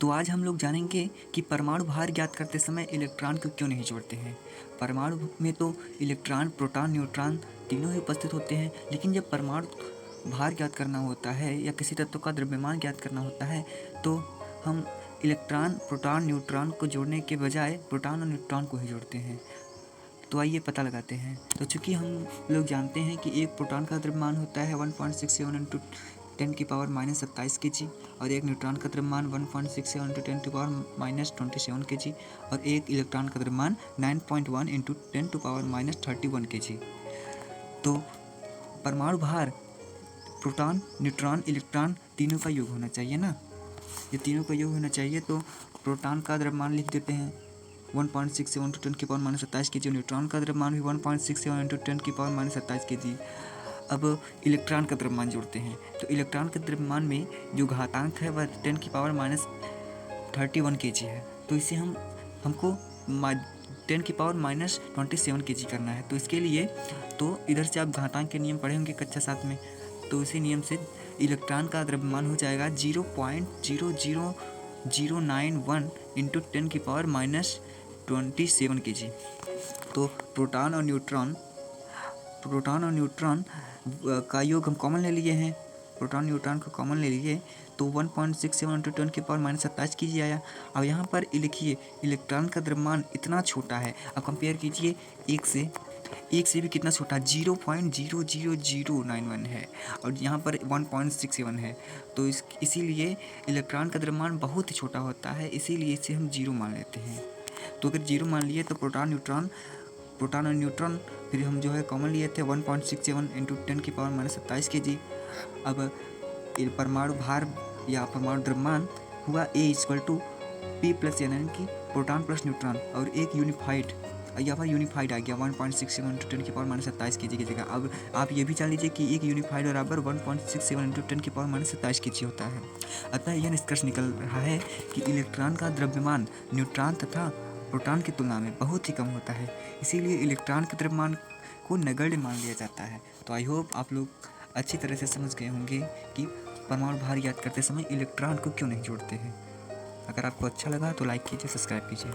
तो आज हम लोग जानेंगे कि परमाणु भार ज्ञात करते समय इलेक्ट्रॉन को क्यों नहीं जोड़ते हैं। परमाणु में तो इलेक्ट्रॉन, प्रोटॉन, न्यूट्रॉन तीनों ही उपस्थित होते हैं, लेकिन जब परमाणु भार ज्ञात करना होता है या किसी तत्व का द्रव्यमान ज्ञात करना होता है तो हम इलेक्ट्रॉन, प्रोटॉन, न्यूट्रॉन को जोड़ने के बजाय प्रोटॉन और न्यूट्रॉन को ही जोड़ते हैं। तो आइए पता लगाते हैं। तो चूँकि हम लोग जानते हैं कि एक प्रोटॉन का द्रव्यमान होता है 1.67 इंटू 10⁻⁻27 kg और एक न्यूट्रॉन का द्रव्यमान 1.67 इंटू 10⁻⁻27 kg और एक इलेक्ट्रॉन का द्रव्यमान 9.1 इंटू 10⁻31 kg। तो परमाणु भार प्रोटॉन, न्यूट्रॉन, इलेक्ट्रॉन तीनों का योग होना चाहिए ना। ये तीनों का योग होना चाहिए। तो प्रोटॉन का द्रव्यमान लिख देते हैं 1.67 इंटू 10⁻⁻27 kg। न्यूट्रॉन का द्रव्यमान भी 1.67 इंटू 10⁻⁻27 kg। अब इलेक्ट्रॉन का द्रव्यमान जोड़ते हैं। तो इलेक्ट्रॉन के द्रव्यमान में जो घातांक है वह 10⁻31 kg है। तो इसे हमको 10⁻27 kg करना है। तो इसके लिए तो इधर से आप घातांक के नियम पढ़े होंगे कक्षा 7 में। तो इसी नियम से इलेक्ट्रॉन का द्रव्यमान हो जाएगा 0.00091 इंटू 10⁻⁻27 kg। तो प्रोटॉन और न्यूट्रॉन का योग हम कॉमन ले लिए हैं। प्रोटॉन न्यूट्रॉन को कॉमन ले लिए तो 1.67 इंटू 10⁻⁻27 kg आया। अब यहाँ पर लिखिए इलेक्ट्रॉन का द्रव्यमान इतना छोटा है। अब कंपेयर कीजिए एक से भी कितना छोटा, 0.00091 है और यहाँ पर 1.67 है। तो इसीलिए इलेक्ट्रॉन का द्रव्यमान बहुत ही छोटा होता है, इसीलिए इसे हम 0 मान लेते हैं। तो अगर 0 मान लिए तो प्रोटॉन और न्यूट्रॉन फिर हम जो है कॉमन लिए थे 1.67 इंटू 10⁻⁻27 kg। अब परमाणु भार या परमाणु द्रव्यमान हुआ A = P + N, यानी कि प्रोटॉन प्लस न्यूट्रॉन और एक यूनिफाइड, यहाँ पर यूनिफाइड आ गया 1.67 इंटू 10⁻⁻27 kg की जगह। अब आप ये भी जान लीजिए कि एक यूनिफाइड बराबर 1.67 इंटू 10⁻⁻27 kg होता है। अतः यह निष्कर्ष निकल रहा है कि इलेक्ट्रॉन का द्रव्यमान न्यूट्रॉन तथा प्रोटॉन की तुलना में बहुत ही कम होता है, इसीलिए इलेक्ट्रॉन के द्रव्यमान को नगण्य मान लिया जाता है। तो आई होप आप लोग अच्छी तरह से समझ गए होंगे कि परमाणु भार ज्ञात करते समय इलेक्ट्रॉन को क्यों नहीं जोड़ते हैं। अगर आपको अच्छा लगा तो लाइक कीजिए, सब्सक्राइब कीजिए।